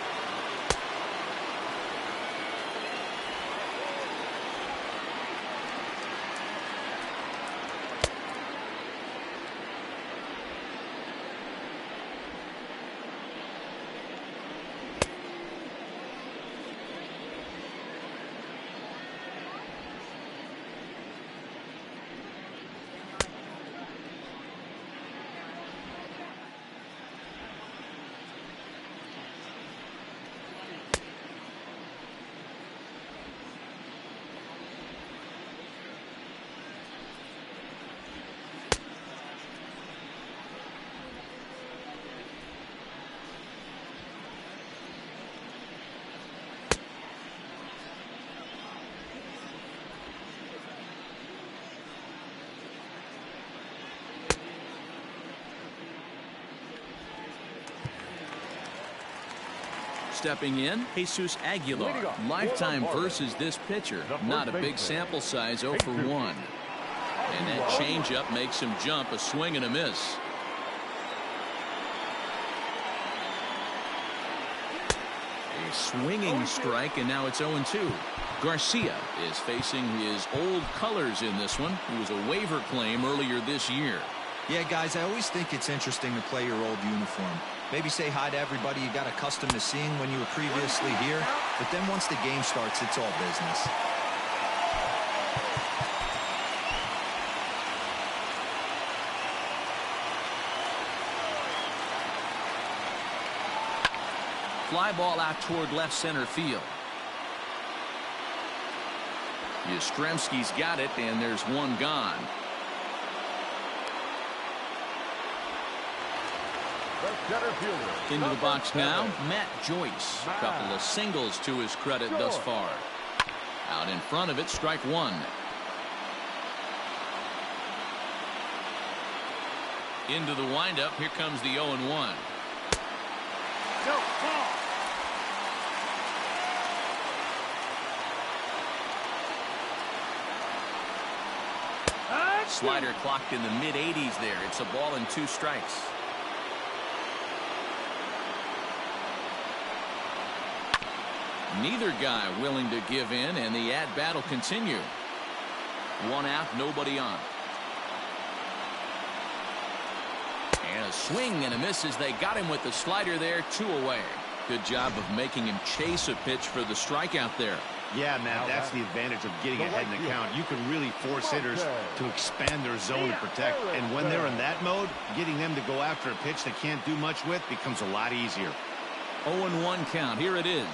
Stepping in, Jesus Aguilar. Lifetime versus this pitcher. Not a big sample size, 0 for 1. And that changeup makes him jump, a swing and a miss. A swinging strike, and now it's 0-2. Garcia is facing his old colors in this one. He was a waiver claim earlier this year. Yeah, guys, I always think it's interesting to play your old uniform. Maybe say hi to everybody you got accustomed to seeing when you were previously here. But then once the game starts, it's all business. Fly ball out toward left center field. Yastrzemski's got it, and there's one gone. Into the box now, Matt Joyce. A couple of singles to his credit thus far. Out in front of it, strike one. Into the windup, here comes the 0-1. Slider clocked in the mid-80s there. It's a ball and 2 strikes. Neither guy willing to give in, and the at-bat will continue. 1 out, nobody on. And a swing and a miss as they got him with the slider there, 2 away. Good job of making him chase a pitch for the strikeout there. Yeah, Matt, that's the advantage of getting ahead in the count. You can really force hitters to expand their zone to protect. And when they're in that mode, getting them to go after a pitch they can't do much with becomes a lot easier. 0-1 count. Here it is.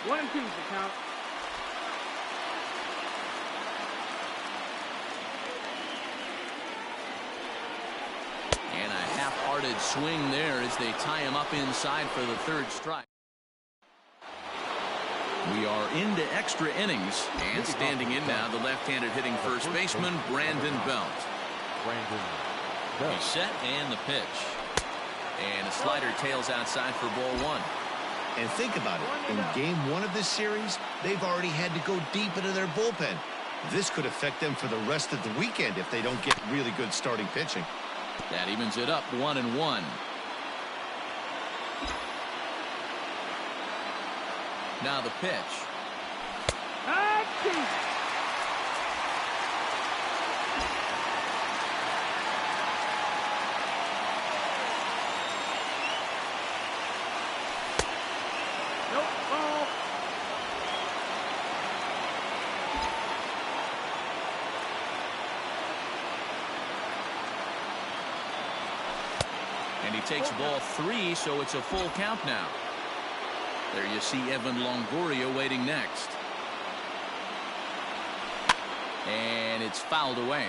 One and 2 is the count. And a half-hearted swing there as they tie him up inside for the 3rd strike. We are into extra innings, and standing in now, the left-handed hitting first baseman, Brandon Belt. He's set, and the pitch. And a slider tails outside for ball 1. And think about it. In game 1 of this series, they've already had to go deep into their bullpen. This could affect them for the rest of the weekend if they don't get really good starting pitching. That evens it up 1-1. Now the pitch. And he takes ball 3, so it's a full count now. There you see Evan Longoria waiting next. And it's fouled away.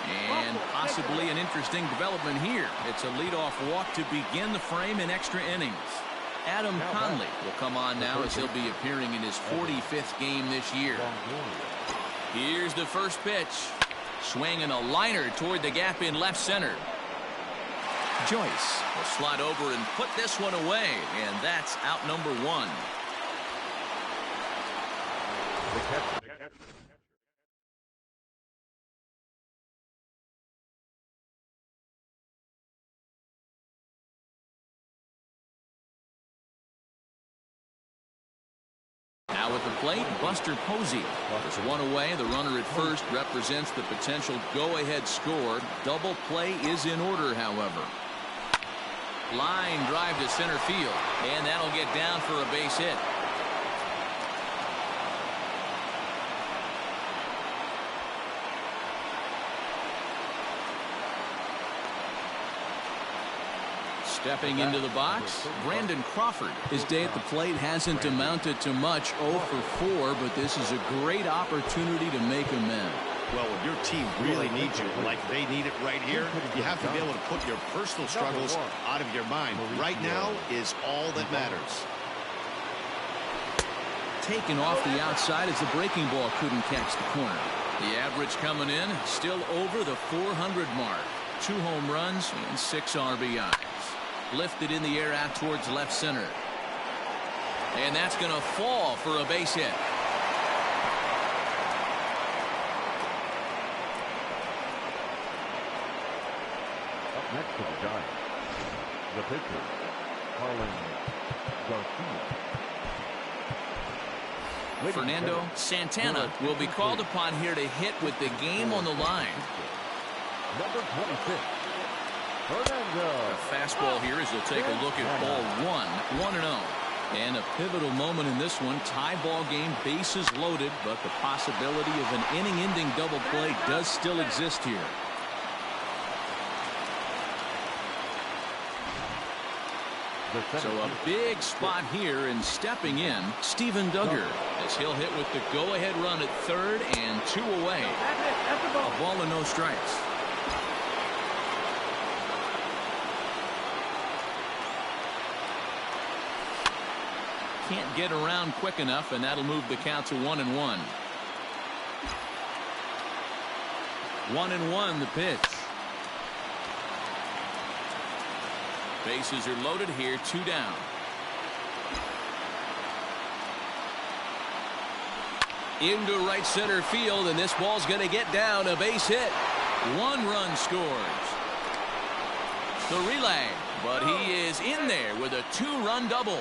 And possibly an interesting development here. It's a leadoff walk to begin the frame in extra innings. Adam Conley will come on now as he'll be appearing in his 45th game this year. Here's the first pitch. Swing and a liner toward the gap in left center. Joyce will slide over and put this one away, and that's out number 1. Now at the plate, Buster Posey. There's 1 away. The runner at first represents the potential go-ahead score. Double play is in order, however. Line drive to center field, and that'll get down for a base hit. Stepping into the box, Brandon Crawford. His day at the plate hasn't amounted to much, 0 for 4, but this is a great opportunity to make amends. Well, when your team really needs you, like they need it right here, you have to be able to put your personal struggles out of your mind. Right now is all that matters. Taken off the outside as the breaking ball couldn't catch the corner. The average coming in still over the 400 mark. 2 home runs and 6 RBIs. Lifted in the air out towards left center. And that's going to fall for a base hit. Up next to the Giants, the pitcher, Garcia. Fernando Santana will be called upon here to hit with the game on the line. Number 26, Fernando. A fastball here as they'll take a look at ball 1-0. And a pivotal moment in this one. Tie ball game, bases loaded, but the possibility of an inning-ending double play does still exist here. So a big spot here, and stepping in, Steven Duggar, as he'll hit with the go-ahead run at third and 2 away. A ball and no strikes. Can't get around quick enough, and that'll move the count to 1-1. 1-1 the pitch. Bases are loaded here, 2 down. Into right center field, and this ball's going to get down. A base hit. 1 run scores. The relay, but he is in there with a 2-run double.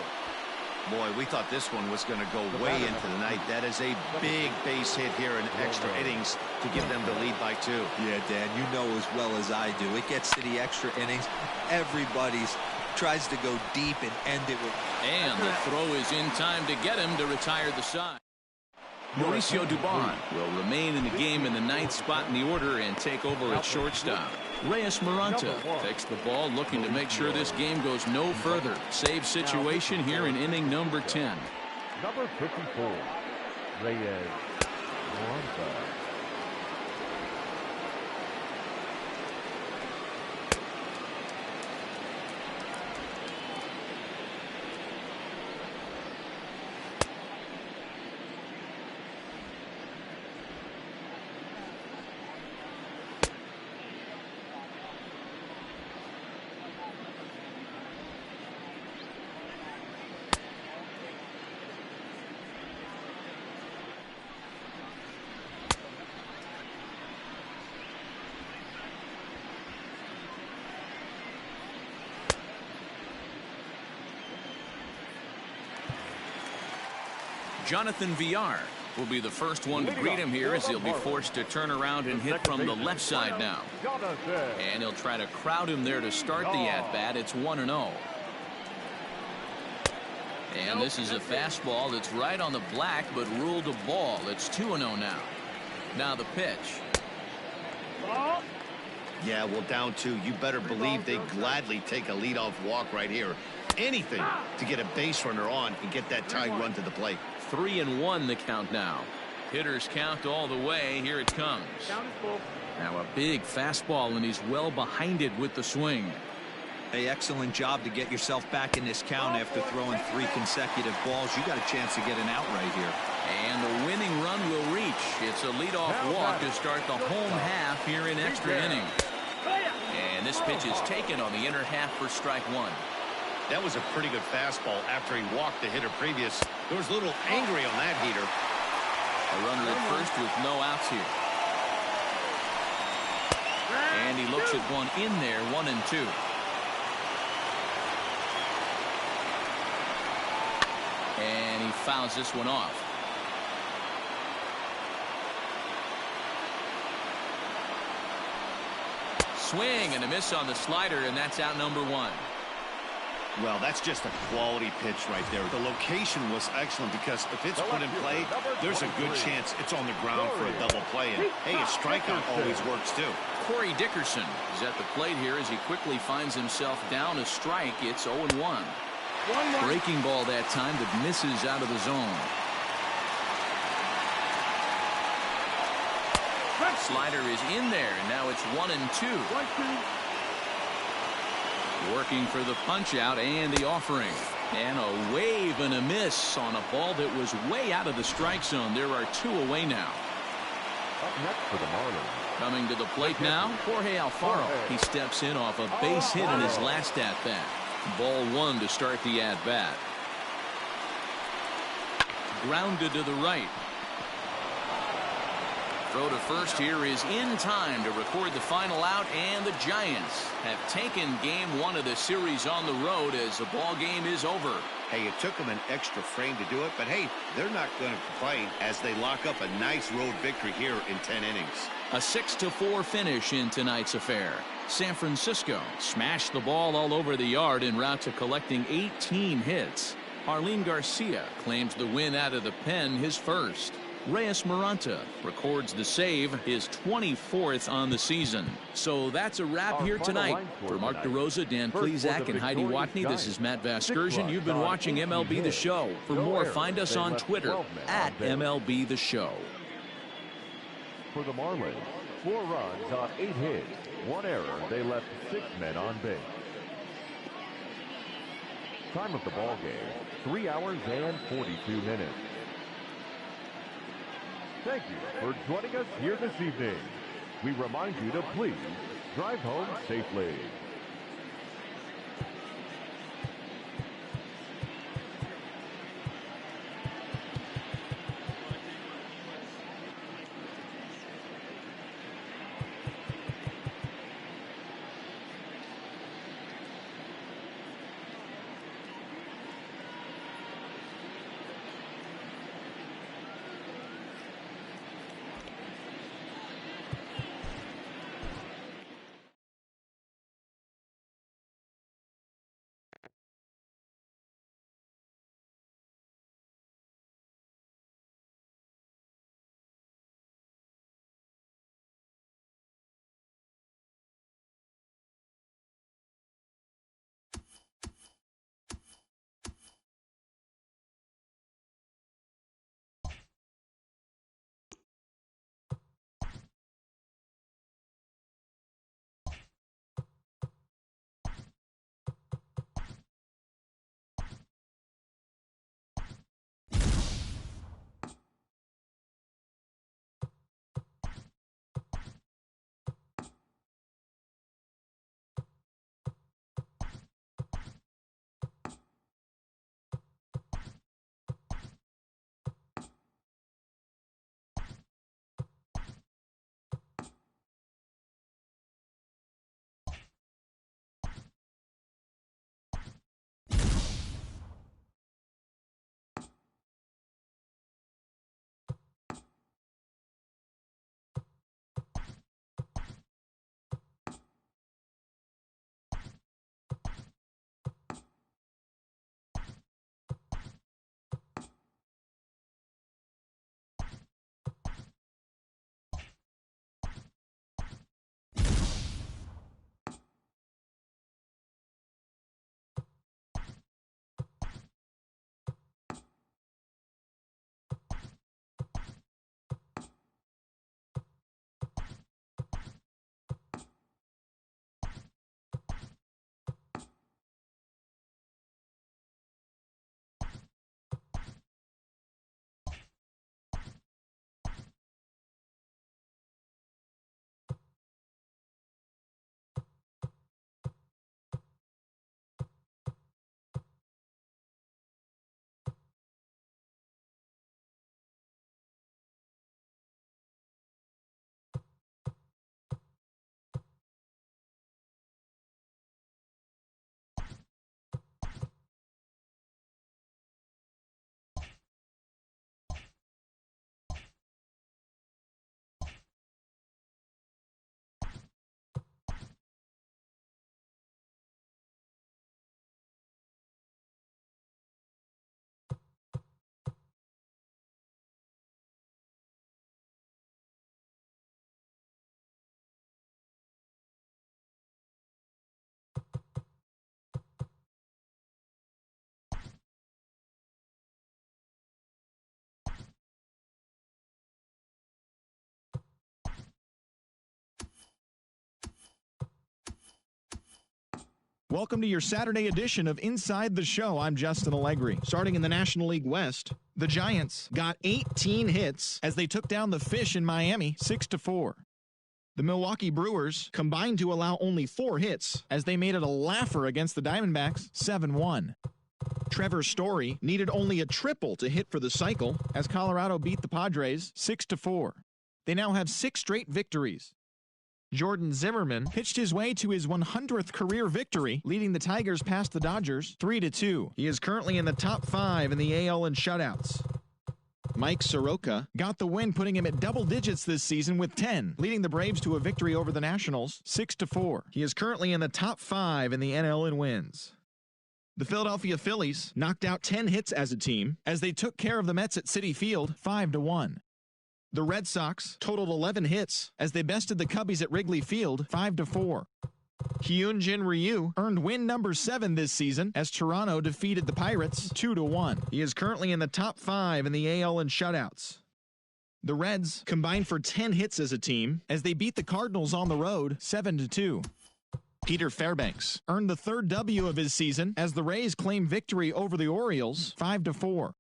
Boy, we thought this one was going to go way into the night. That is a big base hit here in extra innings to give them the lead by 2. Yeah, Dan, you know as well as I do. It gets to the extra innings. Everybody's tries to go deep and end it with. And the throw is in time to get him to retire the side. Mauricio Dubon will remain in the game in the 9th spot in the order and take over at shortstop. Reyes Maranta takes the ball, looking to make sure this game goes no further. Save situation here in inning number 10. Number 54, Reyes Maranta. Jonathan Villar will be the first one to greet him here, as he'll be forced to turn around and hit from the left side now. And he'll try to crowd him there to start the at-bat. It's 1-0. And this is a fastball that's right on the black, but ruled a ball. It's 2-0 now. Now the pitch. Yeah, well, down 2. You better believe they gladly take a leadoff walk right here. Anything to get a base runner on and get that tying run to the plate. 3-1 the count now. Hitters count all the way. Here it comes. Now a big fastball, and he's well behind it with the swing. Hey, excellent job to get yourself back in this count after throwing 3 consecutive balls. You got a chance to get an out right here. And the winning run will reach. It's a leadoff walk to start the home half here in extra innings. And this pitch is taken on the inner half for strike 1. That was a pretty good fastball after he walked the hitter previous. There was a little angry on that heater. A runner at first with no outs here. And he looks at one in there, 1-2. And he fouls this one off. Swing and a miss on the slider, and that's out number 1. Well, that's just a quality pitch right there. The location was excellent, because if it's put in play, there's a good chance it's on the ground for a double play. And hey, a strikeout always works too. Corey Dickerson is at the plate here as he quickly finds himself down a strike. It's 0-1. Breaking ball that time that misses out of the zone. Slider is in there, and now it's 1-2. Working for the punch out and the offering. And a wave and a miss on a ball that was way out of the strike zone. There are 2 away now. Up next for the Marlins. Coming to the plate now, Jorge Alfaro. He steps in off a base hit in his last at-bat. Ball 1 to start the at-bat. Grounded to the right. Throw to first here is in time to record the final out, and the Giants have taken game 1 of the series on the road as the ball game is over. Hey, it took them an extra frame to do it, but hey, they're not going to complain as they lock up a nice road victory here in 10 innings. A 6-4 finish in tonight's affair. San Francisco smashed the ball all over the yard en route to collecting 18 hits. Arlene Garcia claims the win out of the pen, his first. Reyes Maranta records the save, his 24th on the season. So that's a wrap here tonight. For Mark DeRosa, Dan Plesac, and Heidi Watney, this is Matt Vasgersian. You've been watching MLB The Show. For more, find us on Twitter at MLB The Show. For the Marlins, 4 runs on 8 hits, 1 error. They left 6 men on base. Time of the ball game, 3 hours and 42 minutes. Thank you for joining us here this evening. We remind you to please drive home safely. Welcome to your Saturday edition of Inside the Show. I'm Justin Allegri. Starting in the National League West, the Giants got 18 hits as they took down the Fish in Miami 6-4. The Milwaukee Brewers combined to allow only 4 hits as they made it a laugher against the Diamondbacks 7-1. Trevor Story needed only a triple to hit for the cycle as Colorado beat the Padres 6-4. They now have 6 straight victories. Jordan Zimmerman pitched his way to his 100th career victory, leading the Tigers past the Dodgers 3-2. He is currently in the top 5 in the AL in shutouts. Mike Soroka got the win, putting him at double digits this season with 10, leading the Braves to a victory over the Nationals 6-4. He is currently in the top 5 in the NL in wins. The Philadelphia Phillies knocked out 10 hits as a team as they took care of the Mets at Citi Field 5-1. The Red Sox totaled 11 hits as they bested the Cubbies at Wrigley Field 5-4. Hyunjin Ryu earned win number 7 this season as Toronto defeated the Pirates 2-1. He is currently in the top 5 in the AL in shutouts. The Reds combined for 10 hits as a team as they beat the Cardinals on the road 7-2. Peter Fairbanks earned the 3rd W of his season as the Rays claim victory over the Orioles 5-4.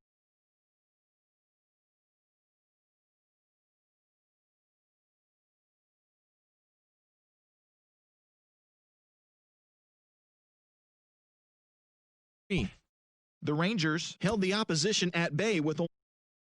The Rangers held the opposition at bay with